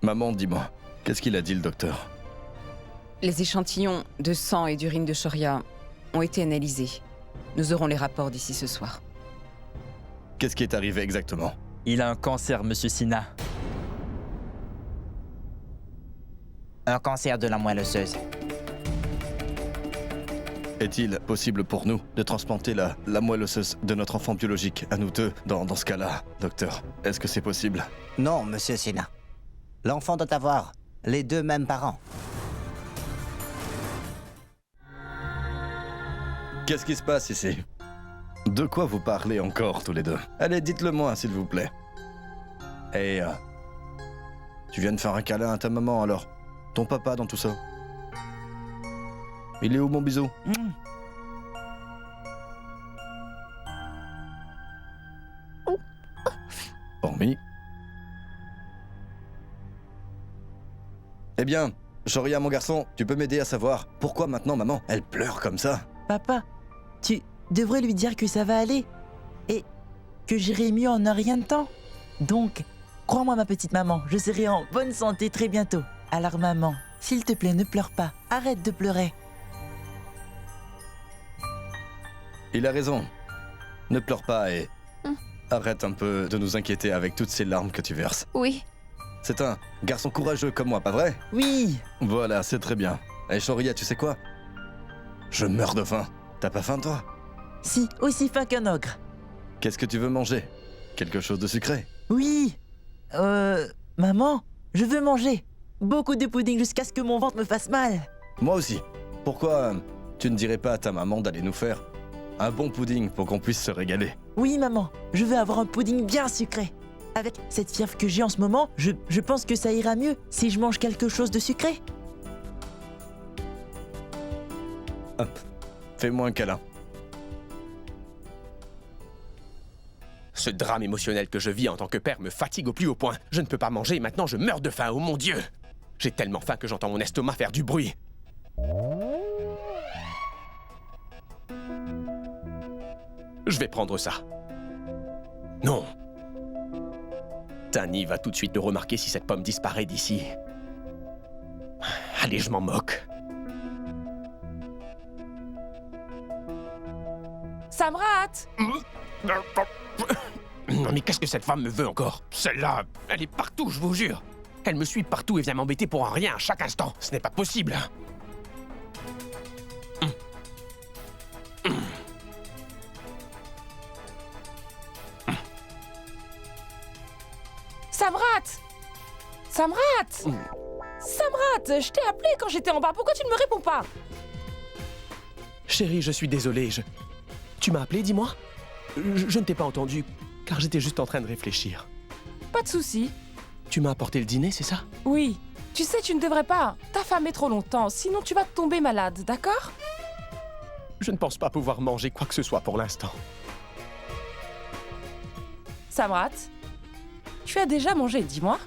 Maman, dis-moi, qu'est-ce qu'il a dit le docteur? Les échantillons de sang et d'urine de Shoria ont été analysés. Nous aurons les rapports d'ici ce soir. Qu'est-ce qui est arrivé exactement? Il a un cancer, monsieur Sina. Un cancer de la moelle osseuse. Est-il possible pour nous de transplanter la moelle osseuse de notre enfant biologique à nous deux dans ce cas-là, docteur? Est-ce que c'est possible? Non, monsieur Sina. L'enfant doit avoir les deux mêmes parents. Qu'est-ce qui se passe ici? De quoi vous parlez encore tous les deux? Allez, dites-le-moi, s'il vous plaît. Et tu viens de faire un câlin à ta maman, alors? Ton papa dans tout ça? Il est où, mon bisou? Hormis. Eh bien, Shoria, mon garçon, tu peux m'aider à savoir pourquoi maintenant maman, elle pleure comme ça? Papa, tu devrais lui dire que ça va aller et que j'irai mieux en un rien de temps. Donc, crois-moi ma petite maman, je serai en bonne santé très bientôt. Alors maman, s'il te plaît, ne pleure pas. Arrête de pleurer. Il a raison. Ne pleure pas et arrête un peu de nous inquiéter avec toutes ces larmes que tu verses. Oui. C'est un garçon courageux comme moi, pas vrai? Oui. Voilà, c'est très bien. Et Shoria, tu sais quoi? Je meurs de faim. T'as pas faim, toi? Si, aussi faim qu'un ogre. Qu'est-ce que tu veux manger? Quelque chose de sucré? Oui. Maman, je veux manger. Beaucoup de pudding jusqu'à ce que mon ventre me fasse mal. Moi aussi. Pourquoi tu ne dirais pas à ta maman d'aller nous faire un bon pudding pour qu'on puisse se régaler? Oui, maman, je veux avoir un pudding bien sucré. Avec cette fièvre que j'ai en ce moment, je pense que ça ira mieux si je mange quelque chose de sucré. Hop, fais-moi un câlin. Ce drame émotionnel que je vis en tant que père me fatigue au plus haut point. Je ne peux pas manger et maintenant je meurs de faim, oh mon Dieu! J'ai tellement faim que j'entends mon estomac faire du bruit. Je vais prendre ça. Non. Tani va tout de suite le remarquer si cette pomme disparaît d'ici. Allez, je m'en moque. Samrat! Non mais qu'est-ce que cette femme me veut encore? Celle-là, elle est partout, je vous jure. Elle me suit partout et vient m'embêter pour un rien à chaque instant. Ce n'est pas possible. Samrat! Samrat! Samrat, je t'ai appelé quand j'étais en bas. Pourquoi tu ne me réponds pas? Chérie, je suis désolé, Tu m'as appelé, dis-moi? Je ne t'ai pas entendu, car j'étais juste en train de réfléchir. Pas de souci. Tu m'as apporté le dîner, c'est ça? Oui. Tu sais, tu ne devrais pas. T'as famé trop longtemps, sinon tu vas tomber malade, d'accord? Je ne pense pas pouvoir manger quoi que ce soit pour l'instant. Samrat, tu as déjà mangé, dis-moi.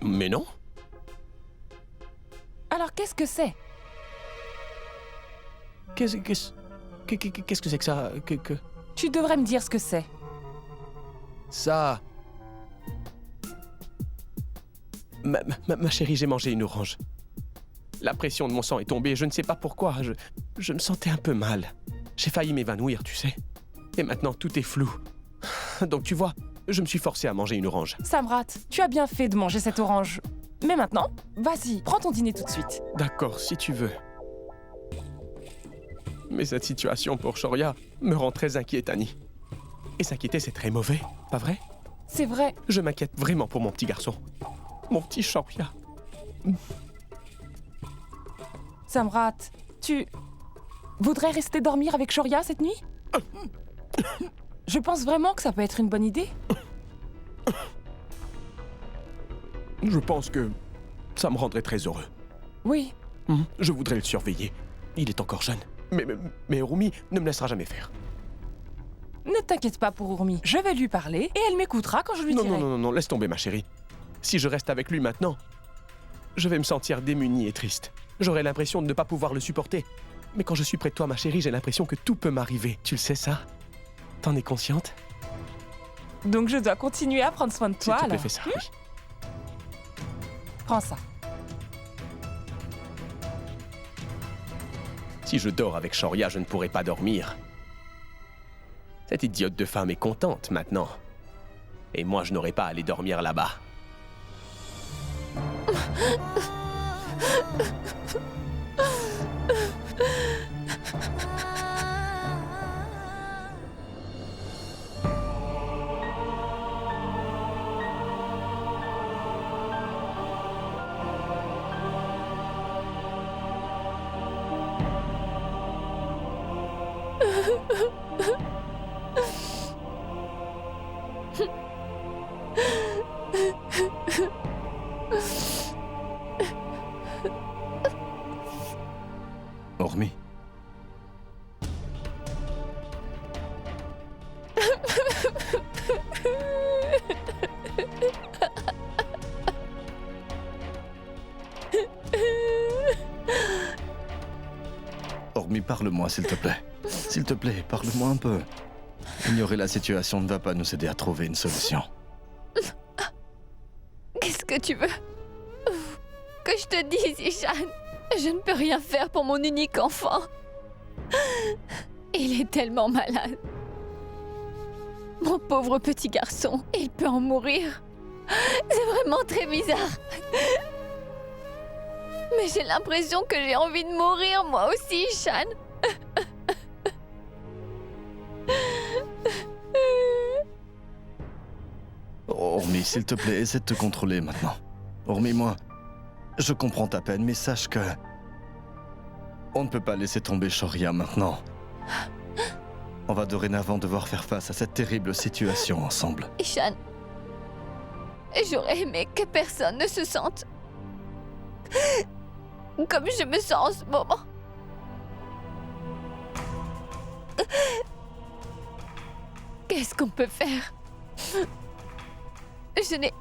Mais non. Alors qu'est-ce que c'est? Qu'est-ce que c'est que ça? Tu devrais me dire ce que c'est. Ça... Ma chérie, j'ai mangé une orange. La pression de mon sang est tombée et je ne sais pas pourquoi. Je me sentais un peu mal. J'ai failli m'évanouir, tu sais. Et maintenant, tout est flou. Donc tu vois, je me suis forcé à manger une orange. Samrat, tu as bien fait de manger cette orange. Mais maintenant, vas-y, prends ton dîner tout de suite. D'accord, si tu veux. Mais cette situation pour Shoria me rend très inquiet, Annie. Et s'inquiéter, c'est très mauvais, pas vrai? C'est vrai. Je m'inquiète vraiment pour mon petit garçon. Mon petit Shoria. Samrat, tu voudrais rester dormir avec Shoria cette nuit? Je pense vraiment que ça peut être une bonne idée. Je pense que ça me rendrait très heureux. Oui. Je voudrais le surveiller. Il est encore jeune. Mais Rumi ne me laissera jamais faire. Ne t'inquiète pas pour Urmi. Je vais lui parler et elle m'écoutera quand je lui dirai. Non, laisse tomber ma chérie. Si je reste avec lui maintenant, je vais me sentir démunie et triste. J'aurai l'impression de ne pas pouvoir le supporter. Mais quand je suis près de toi, ma chérie, j'ai l'impression que tout peut m'arriver. Tu le sais ça? T'en es consciente? Donc je dois continuer à prendre soin de S'il toi, te plaît, alors. fais ça. Oui. Prends ça. Si je dors avec Shoria, je ne pourrai pas dormir. Cette idiote de femme est contente maintenant. Et moi, je n'aurai pas à aller dormir là-bas. Hormis. Hormis, parle-moi, s'il te plaît. S'il te plaît, parle-moi un peu. Ignorer la situation ne va pas nous aider à trouver une solution. Qu'est-ce que tu veux que je te dise, Ishan? Je ne peux rien faire pour mon unique enfant. Il est tellement malade. Mon pauvre petit garçon, il peut en mourir. C'est vraiment très bizarre. Mais j'ai l'impression que j'ai envie de mourir, moi aussi, Ishan. Hormis, s'il te plaît, essaie de te contrôler maintenant. Hormis, moi, je comprends ta peine, mais sache que... on ne peut pas laisser tomber Shoria maintenant. On va dorénavant devoir faire face à cette terrible situation ensemble. Ishan, j'aurais aimé que personne ne se sente comme je me sens en ce moment. Qu'est-ce qu'on peut faire? Je n'ai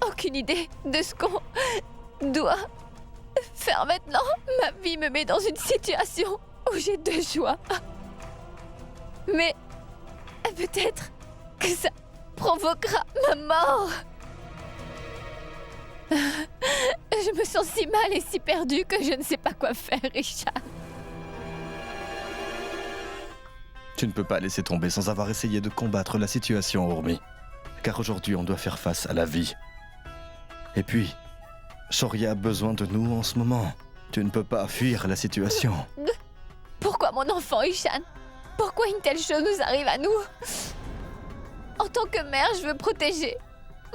aucune idée de ce qu'on doit faire maintenant. Ma vie me met dans une situation où j'ai deux choix. Mais peut-être que ça provoquera ma mort. Je me sens si mal et si perdue que je ne sais pas quoi faire, Richard. Tu ne peux pas laisser tomber sans avoir essayé de combattre la situation, Hormis. Car aujourd'hui, on doit faire face à la vie. Et puis, Shoria a besoin de nous en ce moment. Tu ne peux pas fuir la situation. Pourquoi mon enfant, Ishan? Pourquoi une telle chose nous arrive à nous? En tant que mère, je veux protéger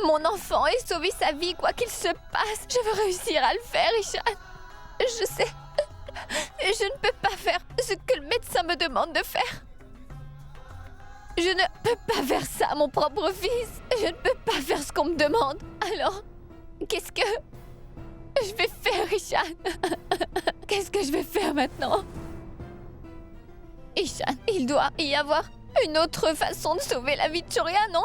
mon enfant et sauver sa vie, quoi qu'il se passe. Je veux réussir à le faire, Ishan. Je sais. Je ne peux pas faire ce que le médecin me demande de faire. Je ne peux pas faire ça à mon propre fils. Je ne peux pas faire ce qu'on me demande. Alors, qu'est-ce que je vais faire, Ishan? Qu'est-ce que je vais faire maintenant? Ishan, il doit y avoir une autre façon de sauver la vie de Shoria, non?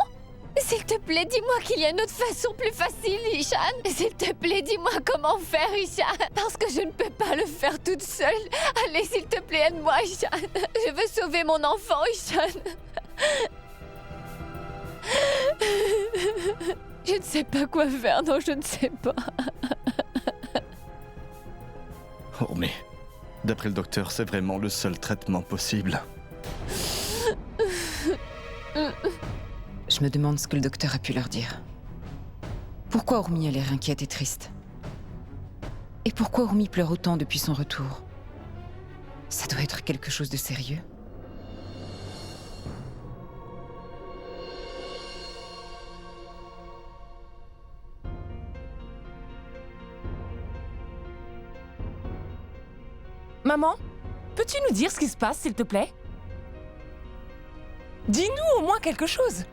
S'il te plaît, dis-moi qu'il y a une autre façon plus facile, Ishan. S'il te plaît, dis-moi comment faire, Ishan. Parce que je ne peux pas le faire toute seule. Allez, s'il te plaît, aide-moi, Ishan. Je veux sauver mon enfant, Ishan. Je ne sais pas quoi faire, non, je ne sais pas. Hormis, d'après le docteur, c'est vraiment le seul traitement possible. Je me demande ce que le docteur a pu leur dire. Pourquoi Hormis a l'air inquiète et triste? Et pourquoi Hormis pleure autant depuis son retour? Ça doit être quelque chose de sérieux. Maman, peux-tu nous dire ce qui se passe, s'il te plaît? Dis-nous au moins quelque chose.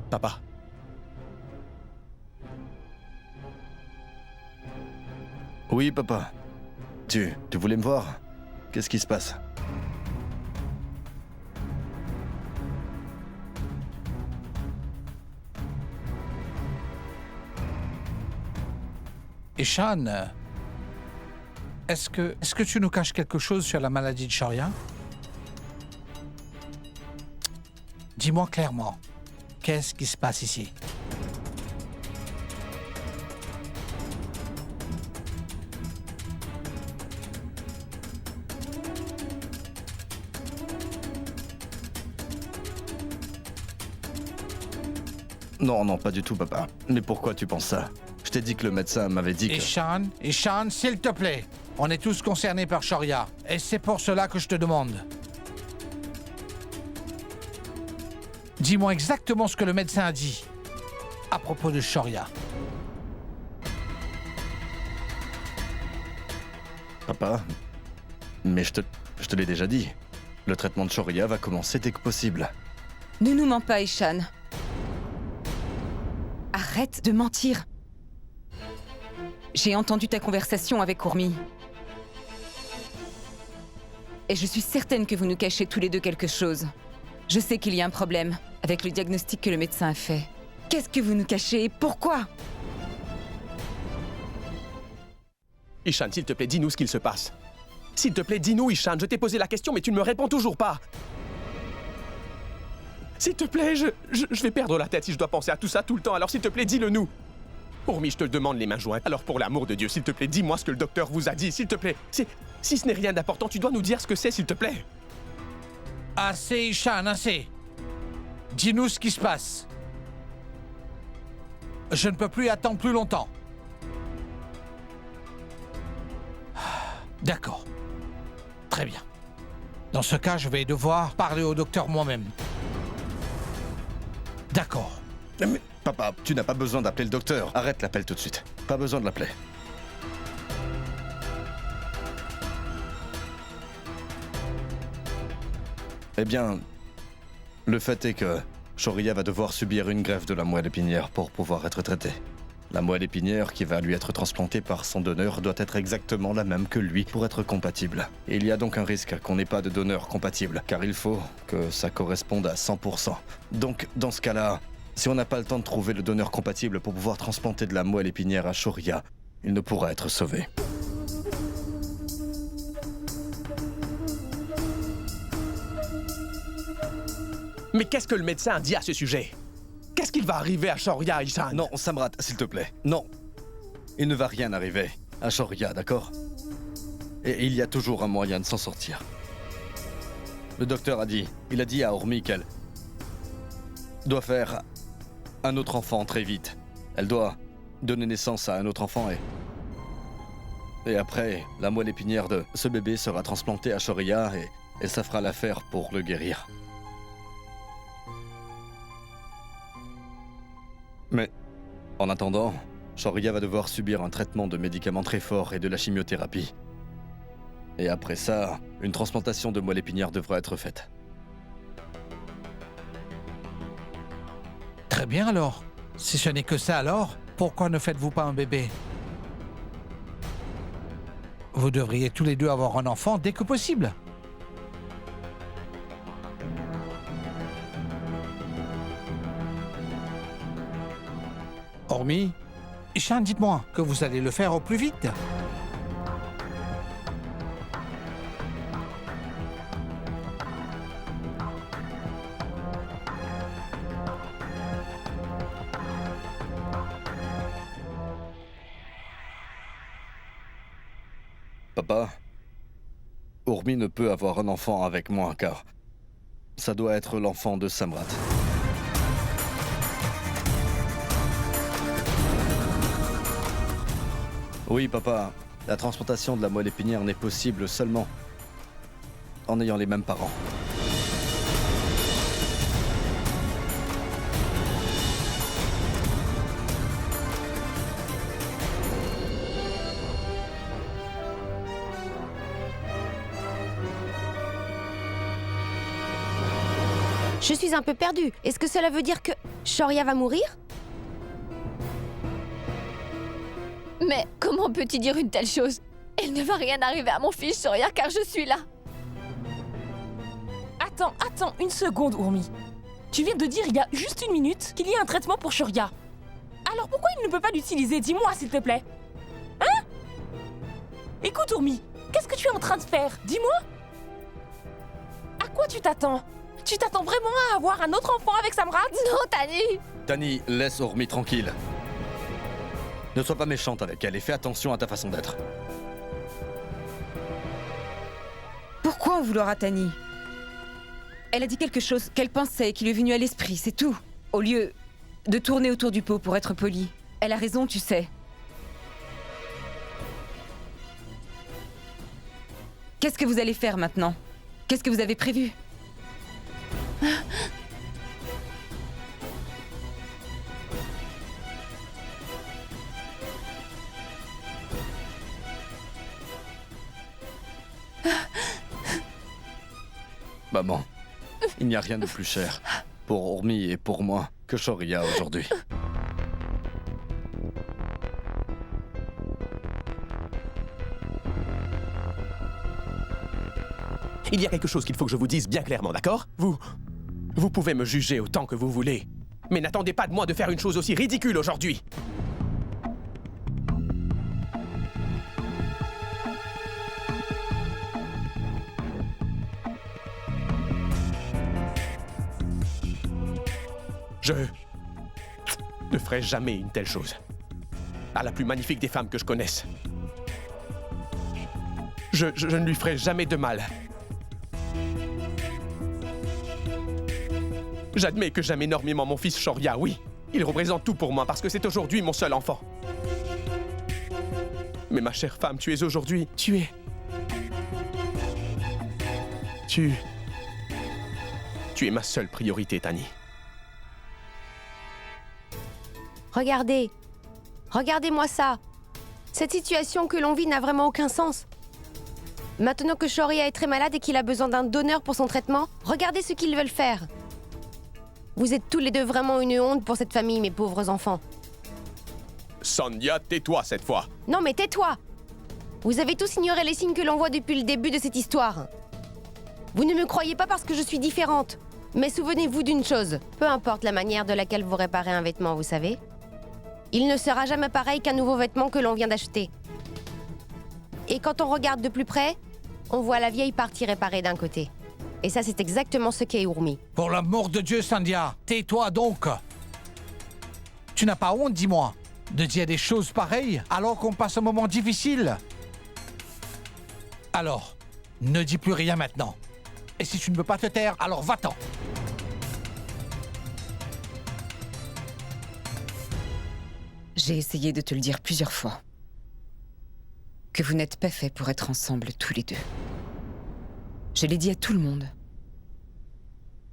Papa, Oui, papa. Tu voulais me voir? Qu'est-ce qui se passe? Ishan, est-ce que tu nous caches quelque chose sur la maladie de Shoria? Dis-moi clairement, qu'est-ce qui se passe ici? Non, non, pas du tout, papa. Mais pourquoi tu penses ça? Je t'ai dit que le médecin m'avait dit que... Ishan, s'il te plaît. On est tous concernés par Shoria. Et c'est pour cela que je te demande. Dis-moi exactement ce que le médecin a dit à propos de Shoria. Papa, mais je te l'ai déjà dit. Le traitement de Shoria va commencer dès que possible. Ne nous mens pas, Ishan. Arrête de mentir. J'ai entendu ta conversation avec Urmi. Et je suis certaine que vous nous cachez tous les deux quelque chose. Je sais qu'il y a un problème avec le diagnostic que le médecin a fait. Qu'est-ce que vous nous cachez et pourquoi? Ishan, s'il te plaît, dis-nous ce qu'il se passe. S'il te plaît, dis-nous, Ishan. Je t'ai posé la question, mais tu ne me réponds toujours pas. S'il te plaît, je vais perdre la tête si je dois penser à tout ça tout le temps. Alors s'il te plaît, dis-le-nous. Urmi, je te le demande les mains jointes. Alors pour l'amour de Dieu, s'il te plaît, dis-moi ce que le docteur vous a dit. S'il te plaît, si ce n'est rien d'important, tu dois nous dire ce que c'est, s'il te plaît. Assez, Ishan, assez. Dis-nous ce qui se passe. Je ne peux plus attendre plus longtemps. D'accord. Très bien. Dans ce cas, je vais devoir parler au docteur moi-même. D'accord. Mais papa, tu n'as pas besoin d'appeler le docteur. Arrête l'appel tout de suite. Pas besoin de l'appeler. Eh bien, le fait est que Shoria va devoir subir une greffe de la moelle épinière pour pouvoir être traitée. La moelle épinière qui va lui être transplantée par son donneur doit être exactement la même que lui pour être compatible. Et il y a donc un risque qu'on n'ait pas de donneur compatible, car il faut que ça corresponde à 100%. Donc, dans ce cas-là, si on n'a pas le temps de trouver le donneur compatible pour pouvoir transplanter de la moelle épinière à Shoria, il ne pourra être sauvé. Mais qu'est-ce que le médecin a dit à ce sujet? Qu'est-ce qu'il va arriver à Shoria, Ishan? Non, Samrat, s'il te plaît. Non. Il ne va rien arriver à Shoria, d'accord? Et il y a toujours un moyen de s'en sortir. Le docteur il a dit à Urmi qu'elle doit faire un autre enfant très vite. Elle doit donner naissance à un autre enfant et après, la moelle épinière de ce bébé sera transplantée à Shoria et ça fera l'affaire pour le guérir. Mais, en attendant, Shoria va devoir subir un traitement de médicaments très fort et de la chimiothérapie. Et après ça, une transplantation de moelle épinière devra être faite. Très bien alors. Si ce n'est que ça alors, pourquoi ne faites-vous pas un bébé? Vous devriez tous les deux avoir un enfant dès que possible. Hormis, Ishan, dites-moi que vous allez le faire au plus vite. Papa, Urmi ne peut avoir un enfant avec moi car ça doit être l'enfant de Samrat. Oui, papa, la transplantation de la moelle épinière n'est possible seulement en ayant les mêmes parents. Je suis un peu perdue. Est-ce que cela veut dire que Shoria va mourir? Mais comment peux-tu dire une telle chose? Il ne va rien arriver à mon fils, Shoria, car je suis là. Attends, une seconde, Urmi. Tu viens de dire il y a juste une minute qu'il y a un traitement pour Shoria. Alors pourquoi il ne peut pas l'utiliser? Dis-moi, s'il te plaît. Hein? Écoute, Urmi, qu'est-ce que tu es en train de faire? Dis-moi. À quoi tu t'attends? Tu t'attends vraiment à avoir un autre enfant avec Samrat? Non, Tani! Tani, laisse Urmi tranquille. Ne sois pas méchante avec elle et fais attention à ta façon d'être. Pourquoi en vouloir à Tani? Elle a dit quelque chose qu'elle pensait, qui lui est venu à l'esprit, c'est tout. Au lieu de tourner autour du pot pour être polie. Elle a raison, tu sais. Qu'est-ce que vous allez faire maintenant? Qu'est-ce que vous avez prévu? Maman, il n'y a rien de plus cher pour Urmi et pour moi que Shoria aujourd'hui. Il y a quelque chose qu'il faut que je vous dise bien clairement, d'accord? Vous pouvez me juger autant que vous voulez, mais n'attendez pas de moi de faire une chose aussi ridicule aujourd'hui. Je ne ferai jamais une telle chose à la plus magnifique des femmes que je connaisse. Je ne lui ferai jamais de mal. J'admets que j'aime énormément mon fils Shoria, oui. Il représente tout pour moi parce que c'est aujourd'hui mon seul enfant. Mais ma chère femme, tu es aujourd'hui... Tu es ma seule priorité, Tani. Regardez. Regardez-moi ça. Cette situation que l'on vit n'a vraiment aucun sens. Maintenant que Shoria est très malade et qu'il a besoin d'un donneur pour son traitement, regardez ce qu'ils veulent faire. Vous êtes tous les deux vraiment une honte pour cette famille, mes pauvres enfants. Sandhya, tais-toi cette fois. Non mais tais-toi! Vous avez tous ignoré les signes que l'on voit depuis le début de cette histoire. Vous ne me croyez pas parce que je suis différente. Mais souvenez-vous d'une chose. Peu importe la manière de laquelle vous réparez un vêtement, vous savez, il ne sera jamais pareil qu'un nouveau vêtement que l'on vient d'acheter. Et quand on regarde de plus près, on voit la vieille partie réparée d'un côté. Et ça, c'est exactement ce qu'est Urmi. Pour l'amour de Dieu, Sandhya, tais-toi donc. Tu n'as pas honte, dis-moi, de dire des choses pareilles alors qu'on passe un moment difficile? Alors, ne dis plus rien maintenant. Et si tu ne veux pas te taire, alors va-t'en. J'ai essayé de te le dire plusieurs fois. Que vous n'êtes pas faits pour être ensemble tous les deux. Je l'ai dit à tout le monde.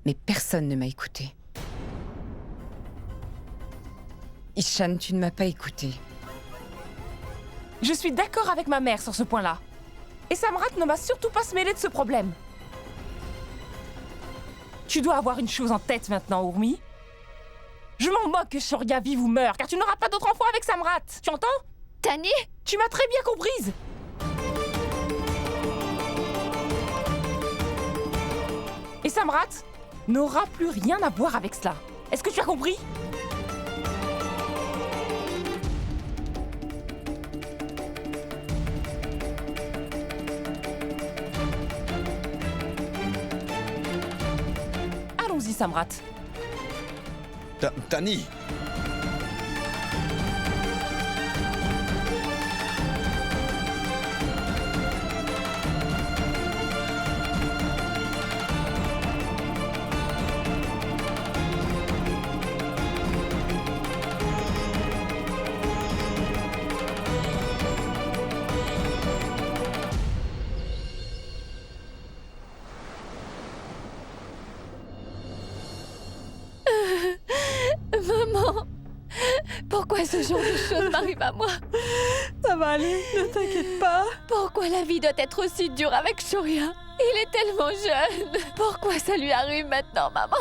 Mais personne ne m'a écouté. Ishan, tu ne m'as pas écouté. Je suis d'accord avec ma mère sur ce point-là. Et Samrat ne va surtout pas se mêler de ce problème. Tu dois avoir une chose en tête maintenant, Urmi. Je m'en moque que Shoria vive ou meure, car tu n'auras pas d'autre enfant avec Samrat. Tu entends? Tani? Tu m'as très bien comprise. Et Samrat n'aura plus rien à voir avec cela. Est-ce que tu as compris? Allons-y, Samrat. Tani! Maman, pourquoi ce genre de choses m'arrive à moi? Ça va aller, ne t'inquiète pas. Pourquoi la vie doit être aussi dure avec Shoria? Il est tellement jeune. Pourquoi ça lui arrive maintenant, maman?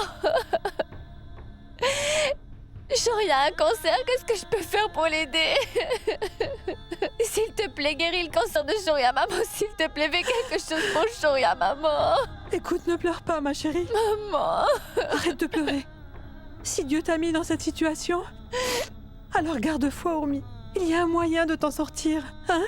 Shoria a un cancer, qu'est-ce que je peux faire pour l'aider? S'il te plaît, guéris le cancer de Shoria, maman. S'il te plaît, fais quelque chose pour Shoria, maman. Écoute, ne pleure pas, ma chérie. Maman. Arrête de pleurer. Si Dieu t'a mis dans cette situation, alors garde foi, Urmi. Il y a un moyen de t'en sortir, hein?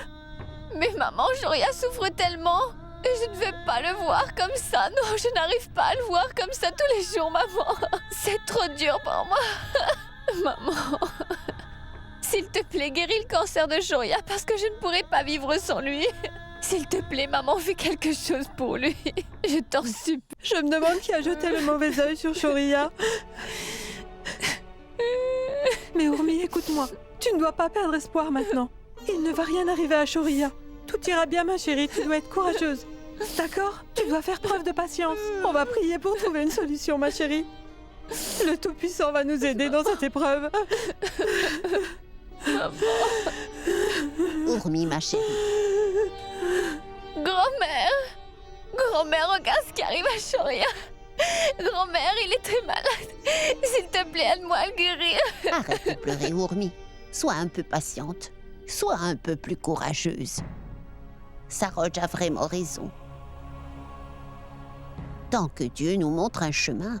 Mais maman, Shoria souffre tellement. Et je ne veux pas le voir comme ça. Non, je n'arrive pas à le voir comme ça tous les jours, maman. C'est trop dur pour moi. Maman. S'il te plaît, guéris le cancer de Shoria parce que je ne pourrai pas vivre sans lui. S'il te plaît, maman, fais quelque chose pour lui. Je t'en supplie. Je me demande qui a jeté le mauvais œil sur Shoria. Mais Urmi, écoute-moi. Tu ne dois pas perdre espoir maintenant. Il ne va rien arriver à Shoria. Tout ira bien, ma chérie. Tu dois être courageuse. D'accord? Tu dois faire preuve de patience. On va prier pour trouver une solution, ma chérie. Le Tout-Puissant va nous aider dans cette épreuve. Urmi, ma chérie. Grand-mère. Grand-mère, regarde ce qui arrive à Shoria. Grand-mère, il est très malade. S'il te plaît, aide-moi à le guérir. Arrête de pleurer, Urmi. Sois un peu patiente. Sois un peu plus courageuse. Saroj a vraiment raison. Tant que Dieu nous montre un chemin,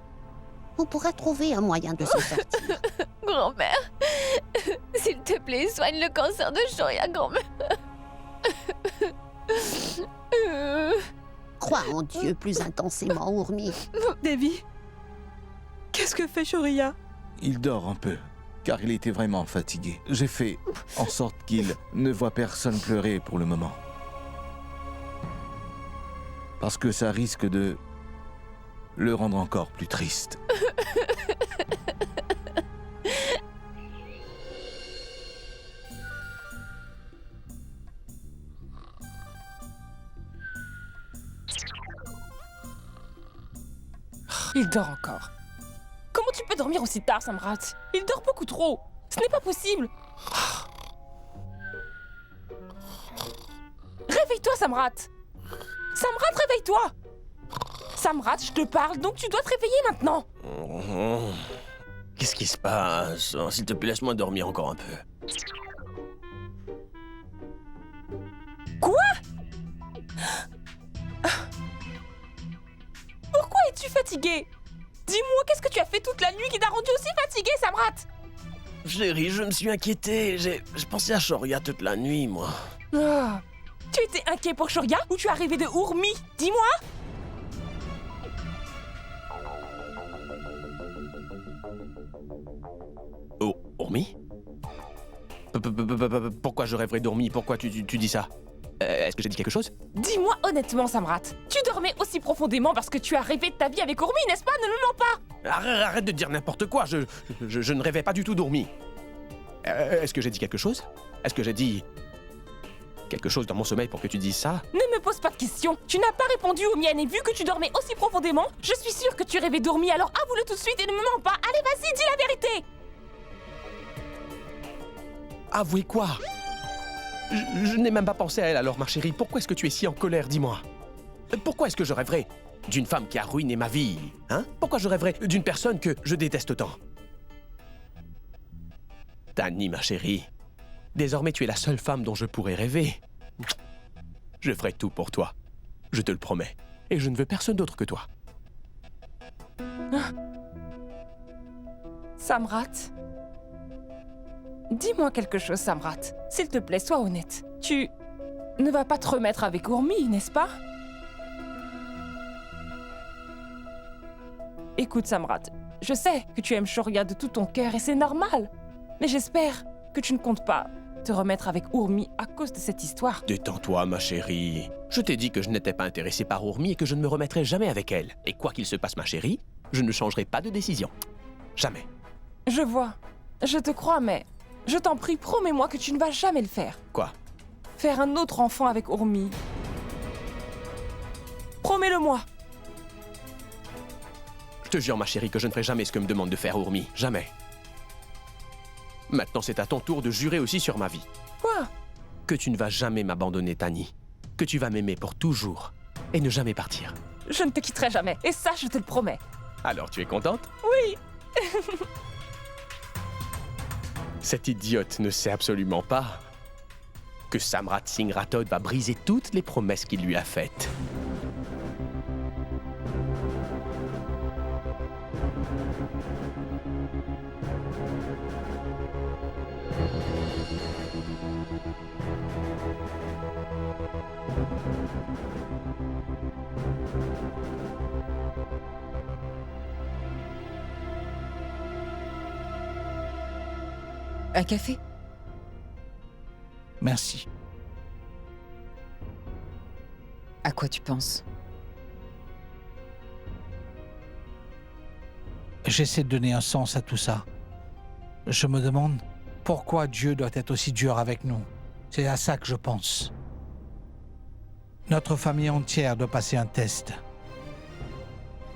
on pourra trouver un moyen de s'en sortir. Grand-mère, s'il te plaît, soigne le cancer de Shoria, grand-mère. Crois en Dieu plus intensément, Urmi. Devi, qu'est-ce que fait Shoria? Il dort un peu, car il était vraiment fatigué. J'ai fait en sorte qu'il ne voit personne pleurer pour le moment. Parce que ça risque de le rendre encore plus triste. Il dort encore. Comment tu peux dormir aussi tard, Samrat? Il dort beaucoup trop. Ce n'est pas possible. Réveille-toi, Samrat. Samrat, réveille-toi. Samrat, je te parle, donc tu dois te réveiller maintenant. Qu'est-ce qui se passe? S'il te plaît, laisse-moi dormir encore un peu. Quoi? Pourquoi es-tu fatigué? Dis-moi, qu'est-ce que tu as fait toute la nuit qui t'a rendu aussi fatigué, Samrat? Chérie, je me suis inquiété. J'ai pensé à Shoria toute la nuit, moi. Ah. Tu étais inquiet pour Shoria ou tu es arrivé de Urmi? Dis-moi. Oh, Urmi? Pourquoi je rêverais d'Urmi? Pourquoi tu dis ça? Est-ce que j'ai dit quelque chose? Dis-moi honnêtement, Samrat. Tu dormais aussi profondément parce que tu as rêvé de ta vie avec Urmi, n'est-ce pas? Ne me mens pas. Arrête de dire n'importe quoi. Je ne rêvais pas du tout d'Urmi. Est-ce que j'ai dit quelque chose? Est-ce que j'ai dit quelque chose dans mon sommeil pour que tu dises ça? Ne me pose pas de questions. Tu n'as pas répondu aux miennes et vu que tu dormais aussi profondément, je suis sûre que tu rêvais d'Urmi, alors avoue-le tout de suite et ne me mens pas. Allez, vas-y, dis la vérité. Avouez quoi? Je n'ai même pas pensé à elle alors, ma chérie. Pourquoi est-ce que tu es si en colère, dis-moi? Pourquoi est-ce que je rêverais d'une femme qui a ruiné ma vie? Hein? Pourquoi je rêverais d'une personne que je déteste tant? Tani, ma chérie, désormais tu es la seule femme dont je pourrais rêver. Je ferai tout pour toi. Je te le promets. Et je ne veux personne d'autre que toi. Samrat. Dis-moi quelque chose, Samrat. S'il te plaît, sois honnête. Tu ne vas pas te remettre avec Urmi, n'est-ce pas? Écoute, Samrat, je sais que tu aimes Shoria de tout ton cœur et c'est normal. Mais j'espère que tu ne comptes pas te remettre avec Urmi à cause de cette histoire. Détends-toi, ma chérie. Je t'ai dit que je n'étais pas intéressé par Urmi et que je ne me remettrai jamais avec elle. Et quoi qu'il se passe, ma chérie, je ne changerai pas de décision. Jamais. Je vois. Je te crois, mais je t'en prie, promets-moi que tu ne vas jamais le faire. Quoi? Faire un autre enfant avec Urmi. Promets-le-moi. Je te jure, ma chérie, que je ne ferai jamais ce que me demande de faire Urmi. Jamais. Maintenant, c'est à ton tour de jurer aussi sur ma vie. Quoi? Que tu ne vas jamais m'abandonner, Tani. Que tu vas m'aimer pour toujours et ne jamais partir. Je ne te quitterai jamais, et ça, je te le promets. Alors, tu es contente? Oui. Cette idiote ne sait absolument pas que Samrat Singh Rathod va briser toutes les promesses qu'il lui a faites. Un café? Merci. À quoi tu penses? J'essaie de donner un sens à tout ça. Je me demande pourquoi Dieu doit être aussi dur avec nous. C'est à ça que je pense. Notre famille entière doit passer un test.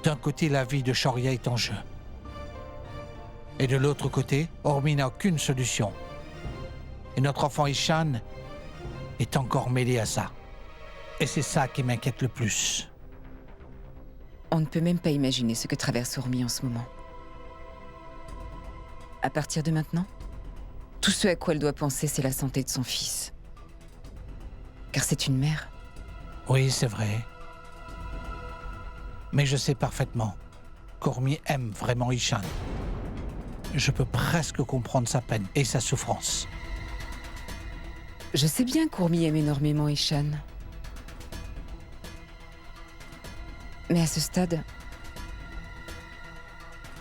D'un côté, la vie de Shaurya est en jeu. Et de l'autre côté, Ormi n'a aucune solution. Et notre enfant Ishan est encore mêlé à ça. Et c'est ça qui m'inquiète le plus. On ne peut même pas imaginer ce que traverse Ormi en ce moment. À partir de maintenant, tout ce à quoi elle doit penser, c'est la santé de son fils. Car c'est une mère. Oui, c'est vrai. Mais je sais parfaitement qu'Ormi aime vraiment Ishan. Je peux presque comprendre sa peine et sa souffrance. Je sais bien qu'Ormi aime énormément Ishan. Mais à ce stade,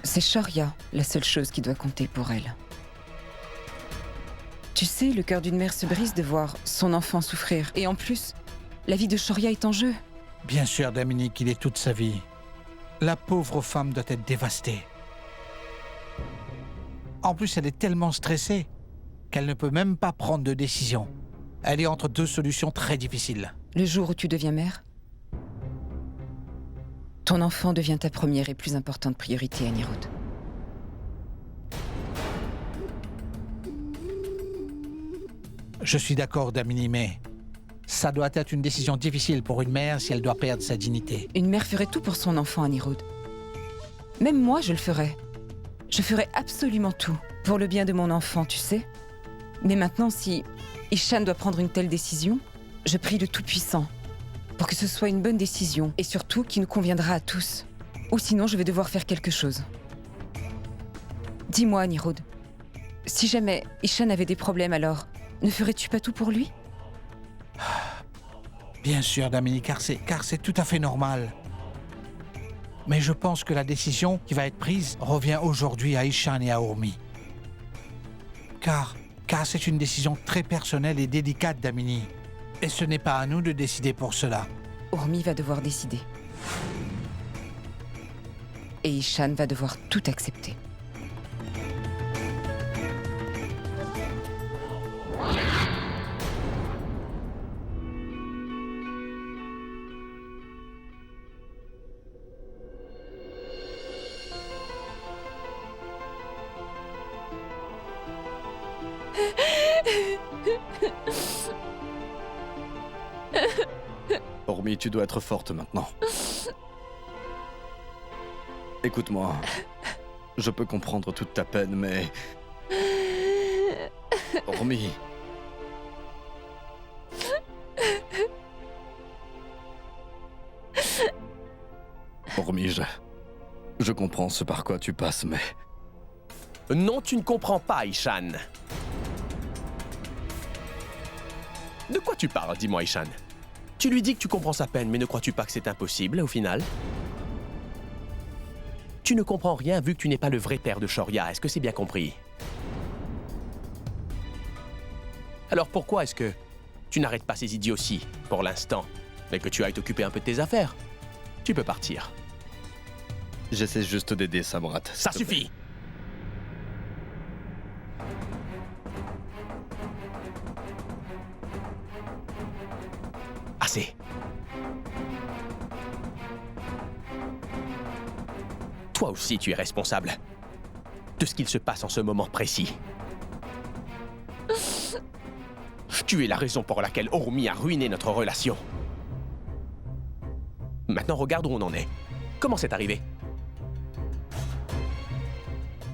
c'est Shaurya la seule chose qui doit compter pour elle. Tu sais, le cœur d'une mère se brise de voir son enfant souffrir. Et en plus, la vie de Shaurya est en jeu. Bien sûr, Damini, qu'il est toute sa vie. La pauvre femme doit être dévastée. En plus, elle est tellement stressée qu'elle ne peut même pas prendre de décision. Elle est entre deux solutions très difficiles. Le jour où tu deviens mère, ton enfant devient ta première et plus importante priorité, Anirudh. Je suis d'accord, Damini, mais ça doit être une décision difficile pour une mère si elle doit perdre sa dignité. Une mère ferait tout pour son enfant, Anirudh. Même moi, je le ferais. Je ferais absolument tout pour le bien de mon enfant, tu sais. Mais maintenant, si Ishan doit prendre une telle décision, je prie le Tout-Puissant pour que ce soit une bonne décision et surtout qui nous conviendra à tous. Ou sinon, je vais devoir faire quelque chose. Dis-moi, Anirudh, si jamais Ishan avait des problèmes, alors ne ferais-tu pas tout pour lui? Bien sûr, Damini, car c'est tout à fait normal. Mais je pense que la décision qui va être prise revient aujourd'hui à Ishan et à Ormi. Car c'est une décision très personnelle et délicate, Damini. Et ce n'est pas à nous de décider pour cela. Ormi va devoir décider. Et Ishan va devoir tout accepter. Ormi, tu dois être forte maintenant. Écoute-moi. Je peux comprendre toute ta peine, mais... Ormi... Ormi, je comprends ce par quoi tu passes, mais... Non, tu ne comprends pas, Ishan. De quoi tu parles, dis-moi, Ishan? Tu lui dis que tu comprends sa peine, mais ne crois-tu pas que c'est impossible, au final? Tu ne comprends rien vu que tu n'es pas le vrai père de Shaurya, est-ce que c'est bien compris? Alors pourquoi est-ce que tu n'arrêtes pas ces idioties, pour l'instant, et que tu ailles t'occuper un peu de tes affaires? Tu peux partir. J'essaie juste d'aider Samrat. Ça suffit! Assez. Toi aussi, tu es responsable de ce qu'il se passe en ce moment précis. Tu es la raison pour laquelle Ormi a ruiné notre relation. Maintenant, regarde où on en est. Comment c'est arrivé?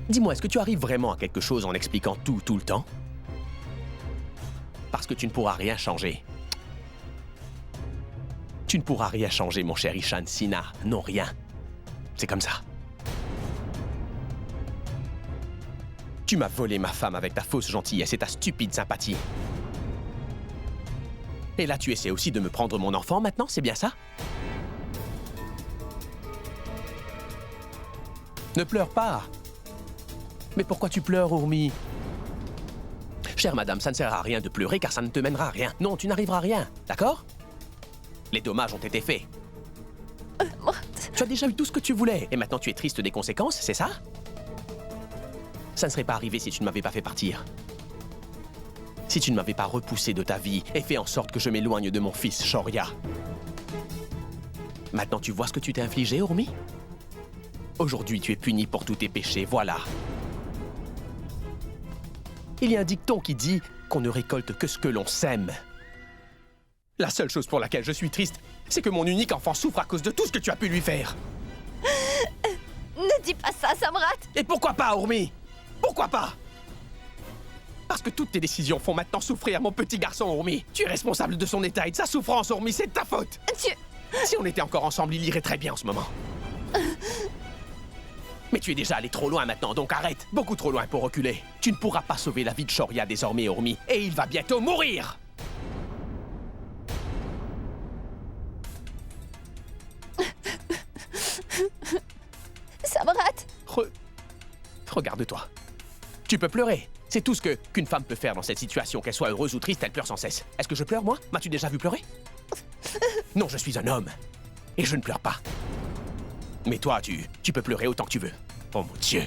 Dis-moi, est-ce que tu arrives vraiment à quelque chose en expliquant tout le temps? Parce que tu ne pourras rien changer. Tu ne pourras rien changer, mon cher Ishan. Sina, non, rien. C'est comme ça. Tu m'as volé ma femme avec ta fausse gentillesse et ta stupide sympathie. Et là, tu essaies aussi de me prendre mon enfant maintenant, c'est bien ça? Ne pleure pas. Mais pourquoi tu pleures, Urmi? Chère madame, ça ne sert à rien de pleurer car ça ne te mènera à rien. Non, tu n'arriveras à rien, d'accord? Les dommages ont été faits. Tu as déjà eu tout ce que tu voulais et maintenant tu es triste des conséquences, c'est ça? Ça ne serait pas arrivé si tu ne m'avais pas fait partir. Si tu ne m'avais pas repoussé de ta vie et fait en sorte que je m'éloigne de mon fils Shoria. Maintenant tu vois ce que tu t'es infligé, Urmi? Aujourd'hui tu es puni pour tous tes péchés, voilà. Il y a un dicton qui dit qu'on ne récolte que ce que l'on sème. La seule chose pour laquelle je suis triste, c'est que mon unique enfant souffre à cause de tout ce que tu as pu lui faire. Ne dis pas ça, Samrat! Et pourquoi pas, Urmi? Pourquoi pas? Parce que toutes tes décisions font maintenant souffrir mon petit garçon, Urmi. Tu es responsable de son état et de sa souffrance, Urmi, c'est de ta faute. Si on était encore ensemble, il irait très bien en ce moment. Mais tu es déjà allé trop loin maintenant, donc arrête. Beaucoup trop loin pour reculer. Tu ne pourras pas sauver la vie de Shoria désormais, Urmi. Et il va bientôt mourir. Samrat! Regarde-toi. Tu peux pleurer. C'est tout ce qu'une femme peut faire dans cette situation. Qu'elle soit heureuse ou triste, elle pleure sans cesse. Est-ce que je pleure, moi? M'as-tu déjà vu pleurer? Non, je suis un homme. Et je ne pleure pas. Mais toi, tu peux pleurer autant que tu veux. Oh mon Dieu.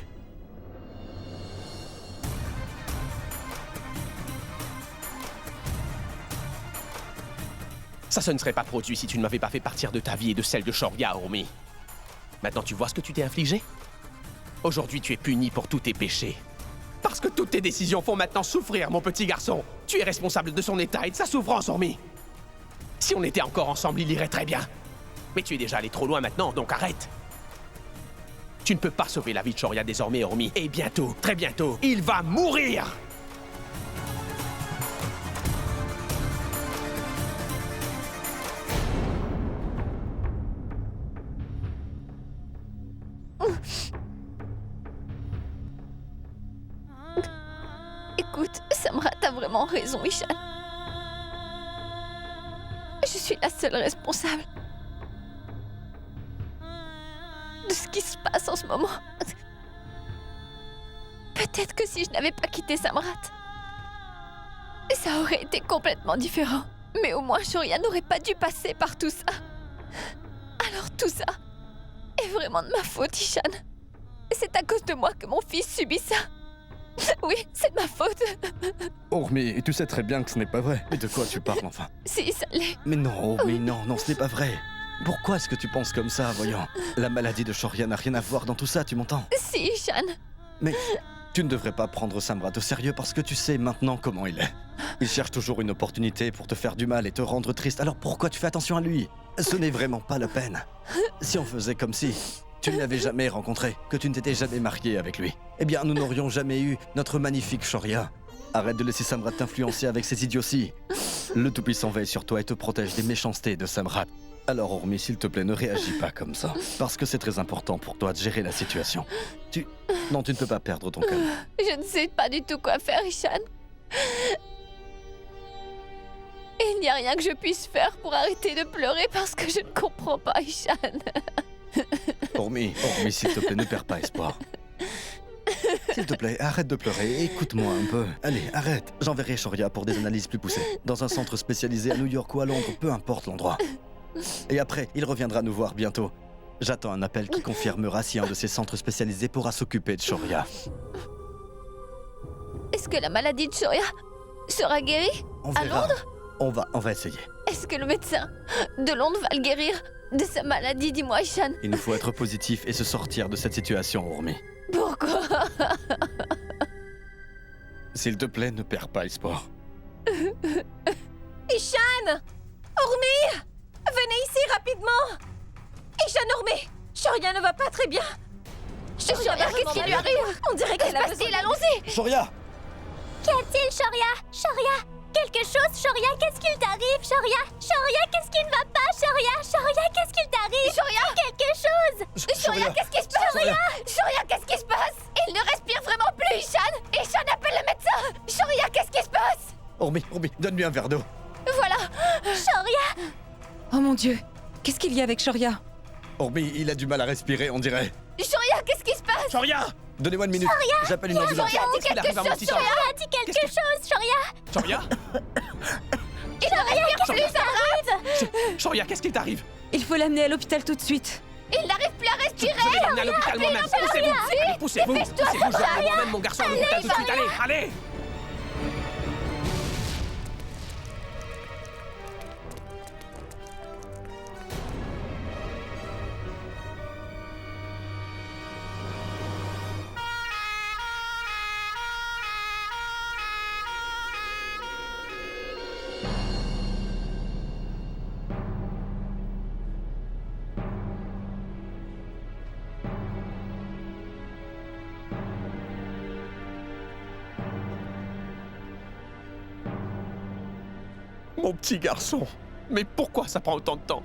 Ça se ne serait pas produit si tu ne m'avais pas fait partir de ta vie et de celle de Shoria, Urmi. Maintenant, tu vois ce que tu t'es infligé? Aujourd'hui, tu es puni pour tous tes péchés. Parce que toutes tes décisions font maintenant souffrir mon petit garçon. Tu es responsable de son état et de sa souffrance, Urmi. Si on était encore ensemble, il irait très bien. Mais tu es déjà allé trop loin maintenant, donc arrête. Tu ne peux pas sauver la vie de Shoria désormais, Urmi. Et bientôt, très bientôt, il va mourir! Écoute, Samrat a vraiment raison, Ishan. Je suis la seule responsable de ce qui se passe en ce moment. Peut-être que si je n'avais pas quitté Samrat, ça aurait été complètement différent. Mais au moins, Shoria n'aurait pas dû passer par tout ça. Alors tout ça est vraiment de ma faute, Ishan. C'est à cause de moi que mon fils subit ça. Oui, c'est de ma faute. Urmi, tu sais très bien que ce n'est pas vrai. Mais de quoi tu parles, enfin? Si, ça l'est. Mais non, Urmi, non, ce n'est pas vrai. Pourquoi est-ce que tu penses comme ça, voyons? La maladie de Shoria n'a rien à voir dans tout ça, tu m'entends? Si, Ishan. Mais tu ne devrais pas prendre Samrat au sérieux parce que tu sais maintenant comment il est. Il cherche toujours une opportunité pour te faire du mal et te rendre triste. Alors pourquoi tu fais attention à lui? Ce n'est vraiment pas la peine. Si on faisait comme si tu ne l'avais jamais rencontré, que tu ne t'étais jamais marié avec lui, eh bien nous n'aurions jamais eu notre magnifique Shoria. Arrête de laisser Samrat t'influencer avec ses idioties. Le Tout-Puissant veille sur toi et te protège des méchancetés de Samrat. Alors Urmi, s'il te plaît, ne réagis pas comme ça. Parce que c'est très important pour toi de gérer la situation. Non, tu ne peux pas perdre ton calme. Je ne sais pas du tout quoi faire, Ishan. Et il n'y a rien que je puisse faire pour arrêter de pleurer parce que je ne comprends pas, Ishan. Urmi, s'il te plaît, ne perds pas espoir. S'il te plaît, arrête de pleurer et écoute-moi un peu. Allez, arrête. J'enverrai Shoria pour des analyses plus poussées. Dans un centre spécialisé à New York ou à Londres, peu importe l'endroit. Et après, il reviendra nous voir bientôt. J'attends un appel qui confirmera si un de ces centres spécialisés pourra s'occuper de Shoria. Est-ce que la maladie de Shoria sera guérie à Londres? On va essayer. Est-ce que le médecin de Londres va le guérir de sa maladie? Dis-moi, Ishan. Il nous faut être positif et se sortir de cette situation, Urmi. Pourquoi? S'il te plaît, ne perds pas espoir. Ishan! Urmi! Venez ici rapidement! Ishan, Urmi! Shoria ne va pas très bien! Shoria, qu'est-ce qui lui arrive? On dirait qu'elle a besoin. Allons-y. Shoria! Qu'y a-t-il, Shoria? Shoria? Quelque chose, Shoria? Qu'est-ce qu'il t'arrive, Shoria? Shoria, qu'est-ce qui ne va pas, Shoria? Shoria, qu'est-ce qu'il t'arrive? Shoria! Quelque chose! Shoria, qu'est-ce qui se passe? Shoria, qu'est-ce qui se passe? Il ne respire vraiment plus, Ishan! Ishan, appelle le médecin! Shoria, qu'est-ce qui se passe? Ormi, donne-lui un verre d'eau. Voilà! Shoria! Oh mon Dieu, qu'est-ce qu'il y a avec Shoria? Ormi, il a du mal à respirer, on dirait. Shoria, qu'est-ce qui se passe? Shoria! Donnez-moi une minute. J'appelle une ambulance. Shoria, dis quelque chose! Shoria! Dis quelque chose, Shoria! Shoria! Il ne respire plus, ça arrête! Shoria, qu'est-ce qui t'arrive? Il faut l'amener à l'hôpital tout de suite. Il n'arrive plus à respirer! Je vais l'amener à l'hôpital moi-même. Poussez-vous! Allez, poussez-vous! Dépêche-toi, Poussez-vous, je vais Shoria. amener moi-même mon garçon à l'hôpital tout de suite. Allez, allez! Mon petit garçon, mais pourquoi ça prend autant de temps?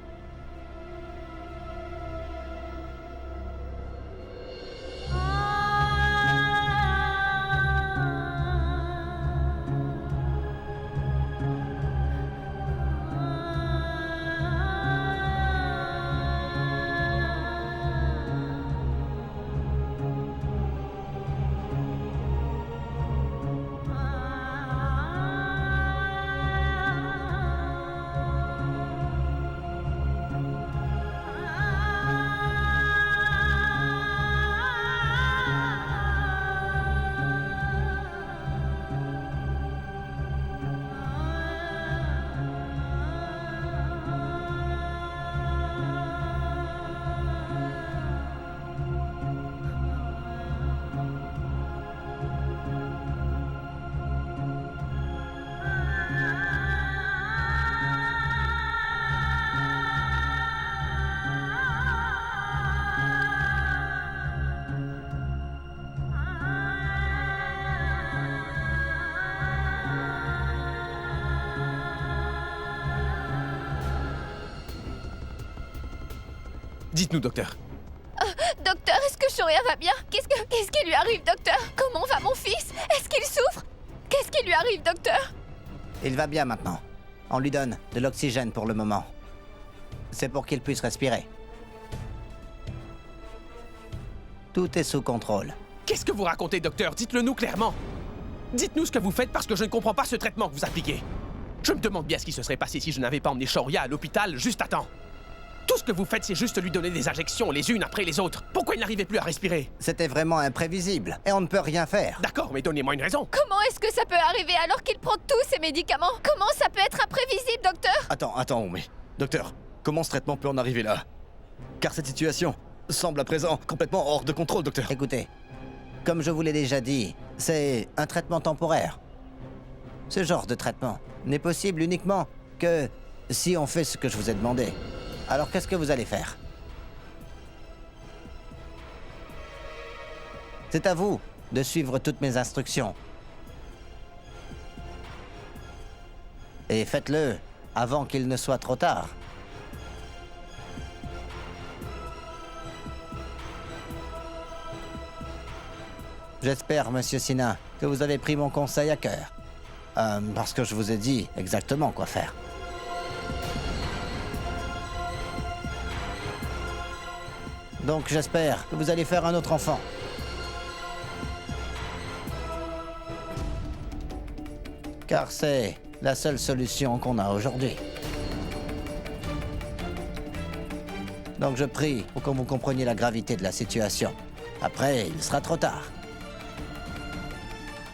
Dites-nous, docteur. Docteur, est-ce que Shoria va bien? Qu'est-ce qui lui arrive, docteur? Comment va mon fils? Est-ce qu'il souffre? Qu'est-ce qui lui arrive, docteur? Il va bien maintenant. On lui donne de l'oxygène pour le moment. C'est pour qu'il puisse respirer. Tout est sous contrôle. Qu'est-ce que vous racontez, docteur? Dites-le nous clairement. Dites-nous ce que vous faites parce que je ne comprends pas ce traitement que vous appliquez. Je me demande bien ce qui se serait passé si je n'avais pas emmené Shoria à l'hôpital juste à temps. Tout ce que vous faites, c'est juste lui donner des injections les unes après les autres. Pourquoi il n'arrivait plus à respirer? C'était vraiment imprévisible et on ne peut rien faire. D'accord, mais donnez-moi une raison. Comment est-ce que ça peut arriver alors qu'il prend tous ces médicaments? Comment ça peut être imprévisible, docteur? Attends, mais... Docteur, comment ce traitement peut en arriver là? Car cette situation semble à présent complètement hors de contrôle, docteur. Écoutez, comme je vous l'ai déjà dit, c'est un traitement temporaire. Ce genre de traitement n'est possible uniquement que si on fait ce que je vous ai demandé. Alors qu'est-ce que vous allez faire? C'est à vous de suivre toutes mes instructions. Et faites-le avant qu'il ne soit trop tard. J'espère, Monsieur Sina, que vous avez pris mon conseil à cœur. Parce que je vous ai dit exactement quoi faire. Donc j'espère que vous allez faire un autre enfant. Car c'est la seule solution qu'on a aujourd'hui. Donc je prie pour que vous compreniez la gravité de la situation. Après, il sera trop tard.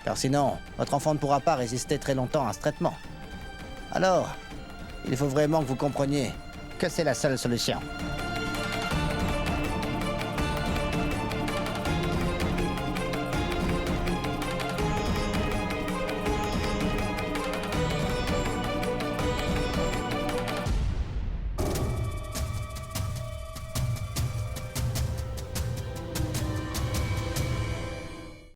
Car sinon, votre enfant ne pourra pas résister très longtemps à ce traitement. Alors, il faut vraiment que vous compreniez que c'est la seule solution.